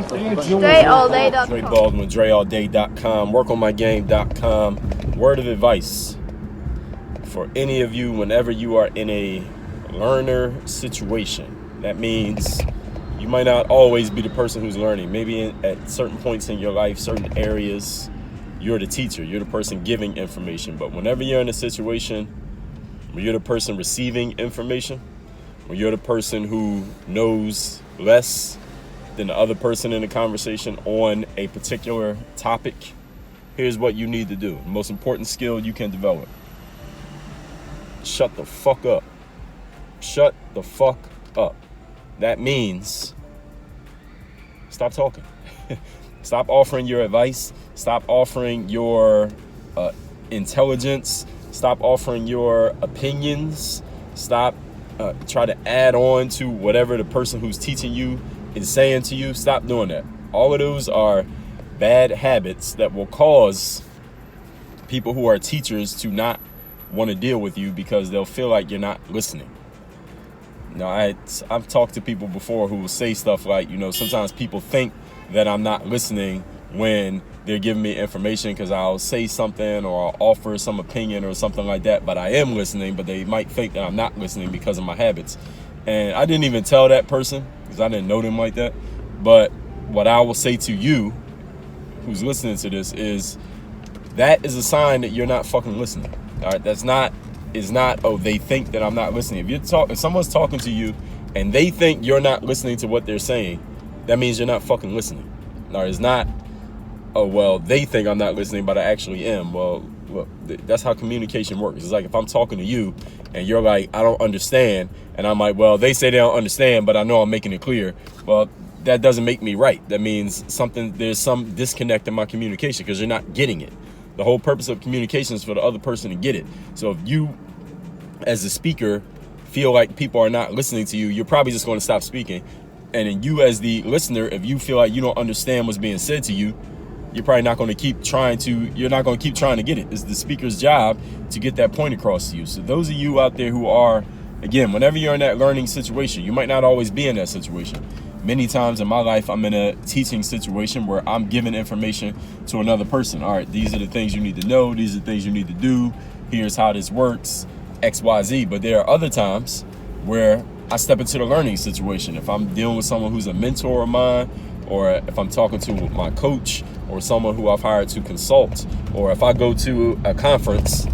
DreAllDay.com. Dre Baldwin, DreAllDay.com, WorkOnMyGame.com. Word of advice for any of you whenever you are in a learner situation. That means you might not always be the person who's learning. Maybe at certain points in your life, certain areas, you're the teacher. You're the person giving information. But whenever you're in a situation where you're the person receiving information, when you're the person who knows less than the other person in the conversation on a particular topic, here's what you need to do. The most important skill you can develop. Shut the fuck up. Shut the fuck up. That means stop talking. Stop offering your advice. Stop offering your intelligence. Stop offering your opinions. Stop try to add on to whatever the person who's teaching you is saying to you. Stop doing that. All of those are bad habits that will cause people who are teachers to not want to deal with you because they'll feel like you're not listening. Now, I've talked to people before who will say stuff like, sometimes people think that I'm not listening when they're giving me information because I'll say something or I'll offer some opinion or something like that, but I am listening, but they might think that I'm not listening because of my habits. And I didn't even tell that person because I didn't know them like that. But what I will say to you who's listening to this is that is a sign that you're not fucking listening. All right, it's not, they think that I'm not listening. If someone's talking to you and they think you're not listening to what they're saying, that means you're not fucking listening. All right, it's not, they think I'm not listening, but I actually am. Well, look, that's how communication works. It's like if I'm talking to you and you're like, I don't understand. And I'm like, well, they say they don't understand, but I know I'm making it clear. Well, that doesn't make me right. That means there's some disconnect in my communication because you're not getting it. The whole purpose of communication is for the other person to get it. So if you, as a speaker, feel like people are not listening to you, you're probably just going to stop speaking. And then you, as the listener, if you feel like you don't understand what's being said to you, you're probably not going to keep trying to get it. It's the speaker's job to get that point across to you. So those of you out there who are, again, whenever you're in that learning situation, you might not always be in that situation. Many times in my life, I'm in a teaching situation where I'm giving information to another person. All right, these are the things you need to know. These are the things you need to do. Here's how this works, X, Y, Z. But there are other times where I step into the learning situation. If I'm dealing with someone who's a mentor of mine, or if I'm talking to my coach or someone who I've hired to consult, or if I go to a conference,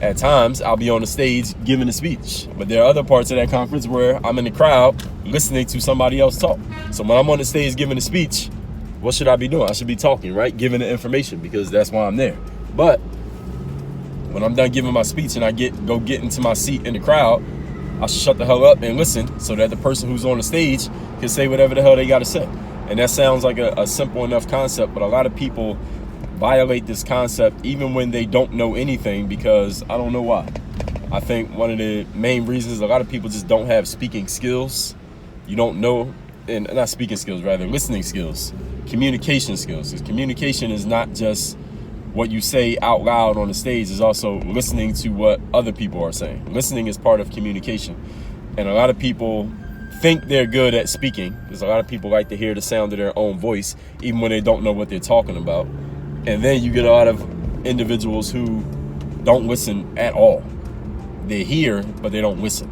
at times I'll be on the stage giving a speech. But there are other parts of that conference where I'm in the crowd listening to somebody else talk. So when I'm on the stage giving a speech, what should I be doing? I should be talking, right? Giving the information because that's why I'm there. But when I'm done giving my speech and I go get into my seat in the crowd, I should shut the hell up and listen so that the person who's on the stage can say whatever the hell they got to say. And that sounds like a simple enough concept, but a lot of people violate this concept even when they don't know anything because I don't know why. I think one of the main reasons a lot of people just don't have speaking skills. You don't know, and not speaking skills, rather listening skills, communication skills. Because communication is not just what you say out loud on the stage, is also listening to what other people are saying. Listening is part of communication. And a lot of people think they're good at speaking because a lot of people like to hear the sound of their own voice even when they don't know what they're talking about. And then you get a lot of individuals who don't listen at all. They hear, but they don't listen.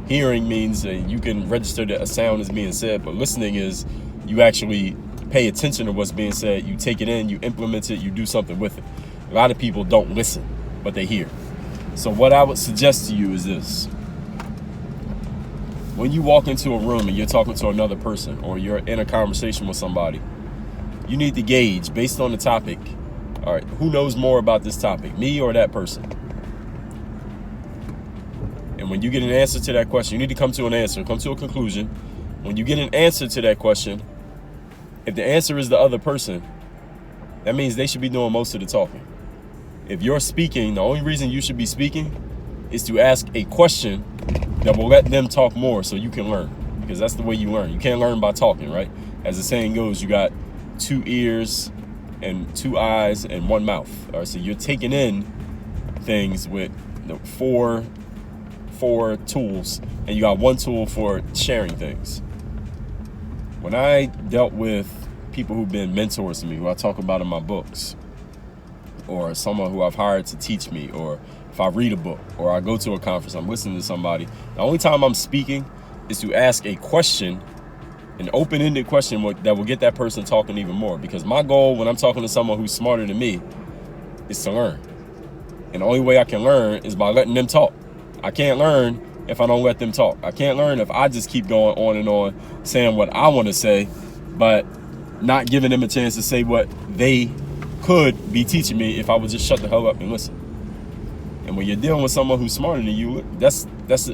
Hearing means you can register that a sound is being said, but listening is you actually pay attention to what's being said. You take it in, you implement it, you do something with it. A lot of people don't listen, but they hear. So what I would suggest to you is this. When you walk into a room and you're talking to another person or you're in a conversation with somebody, you need to gauge based on the topic. All right, who knows more about this topic, me or that person? And when you get an answer to that question, you need to come to an answer, come to a conclusion. When you get an answer to that question, if the answer is the other person, that means they should be doing most of the talking. If you're speaking, the only reason you should be speaking is to ask a question that will let them talk more so you can learn, because that's the way you learn. You can't learn by talking, right? As the saying goes, you got 2 ears and 2 eyes and 1 mouth. All right, so you're taking in things with four tools, and you got 1 tool for sharing things. When I dealt with people who've been mentors to me, who I talk about in my books, or someone who I've hired to teach me, or if I read a book, or I go to a conference, I'm listening to somebody, the only time I'm speaking is to ask a question, an open-ended question that will get that person talking even more. Because my goal when I'm talking to someone who's smarter than me is to learn. And the only way I can learn is by letting them talk. I can't learn if I don't let them talk. I can't learn if I just keep going on and on saying what I want to say, but not giving them a chance to say what they could be teaching me if I would just shut the hell up and listen. And when you're dealing with someone who's smarter than you, that's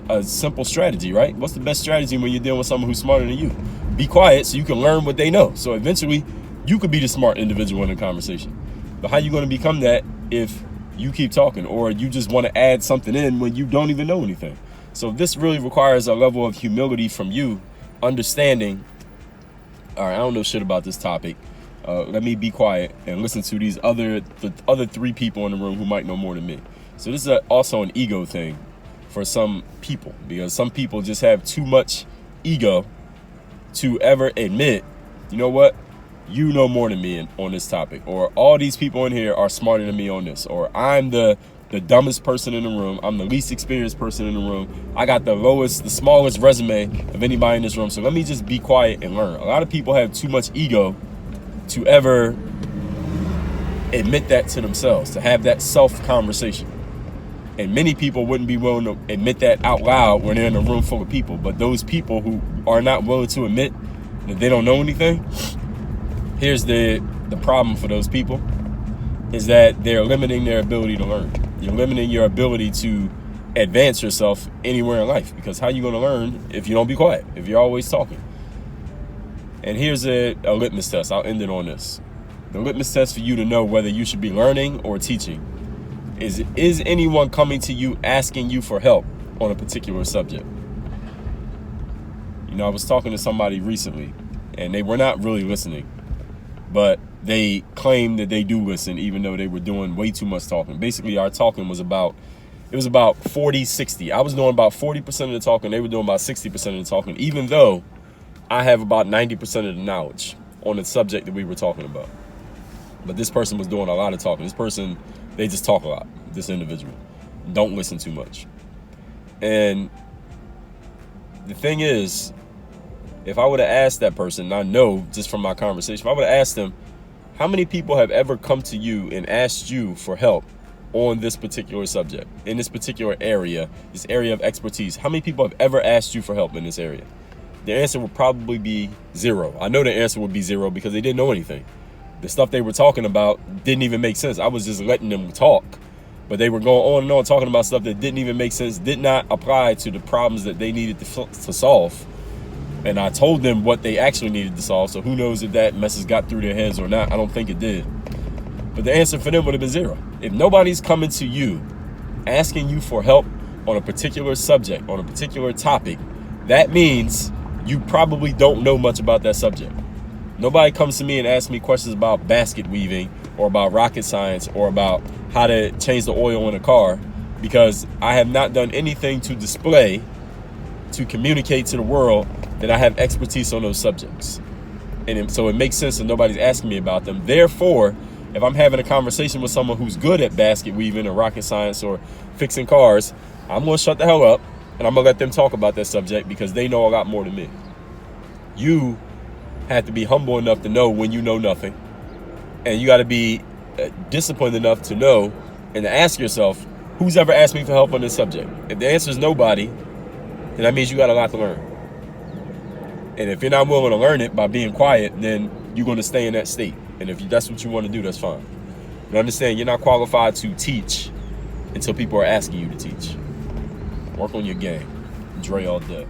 a simple strategy, right? What's the best strategy when you're dealing with someone who's smarter than you? Be quiet so you can learn what they know. So eventually you could be the smart individual in the conversation. But how you going to become that if you keep talking, or you just want to add something in when you don't even know anything? So this really requires a level of humility from you, understanding, all right, I don't know shit about this topic. Let me be quiet and listen to the other three people in the room who might know more than me. So this is also an ego thing for some people, because some people just have too much ego to ever admit, you know what, you know more than me on this topic, or all these people in here are smarter than me on this, or I'm the dumbest person in the room, I'm the least experienced person in the room, I got the smallest resume of anybody in this room, so let me just be quiet and learn. A lot of people have too much ego to ever admit that to themselves, to have that self-conversation. And many people wouldn't be willing to admit that out loud when they're in a room full of people. But those people who are not willing to admit that they don't know anything, here's the problem for those people, is that they're limiting their ability to learn. You're limiting your ability to advance yourself anywhere in life, because how are you going to learn if you don't be quiet, if you're always talking? And here's a litmus test. I'll end it on this. The litmus test for you to know whether you should be learning or teaching is anyone coming to you asking you for help on a particular subject? You know, I was talking to somebody recently, and they were not really listening, but they claimed that they do listen, even though they were doing way too much talking. Basically, our talking was about 40-60. I was doing about 40% of the talking. They were doing about 60% of the talking, even though I have about 90% of the knowledge on the subject that we were talking about. But this person was doing a lot of talking. This person, they just talk a lot, this individual. Don't listen too much. And the thing is, if I would have asked that person, and I know just from my conversation, if I would have asked them, how many people have ever come to you and asked you for help on this particular subject, in this particular area, this area of expertise? How many people have ever asked you for help in this area? The answer would probably be 0. I know the answer would be 0 because they didn't know anything. The stuff they were talking about didn't even make sense. I was just letting them talk, but they were going on and on talking about stuff that didn't even make sense, did not apply to the problems that they needed to solve. And I told them what they actually needed to solve, so who knows if that message got through their heads or not. I don't think it did. But the answer for them would have been 0. If nobody's coming to you asking you for help on a particular subject, on a particular topic, that means you probably don't know much about that subject. Nobody comes to me and asks me questions about basket weaving or about rocket science or about how to change the oil in a car, because I have not done anything to display, to communicate to the world that I have expertise on those subjects. And so it makes sense that nobody's asking me about them. Therefore, if I'm having a conversation with someone who's good at basket weaving or rocket science or fixing cars, I'm going to shut the hell up and I'm going to let them talk about that subject, because they know a lot more than me. You have to be humble enough to know when you know nothing, and you got to be disciplined enough to know and to ask yourself, who's ever asked me for help on this subject? If the answer is nobody, then that means you got a lot to learn. And if you're not willing to learn it by being quiet, then you're going to stay in that state. And if that's what you want to do, that's fine. But understand, you're not qualified to teach until people are asking you to teach. Work on your game. Dre all day.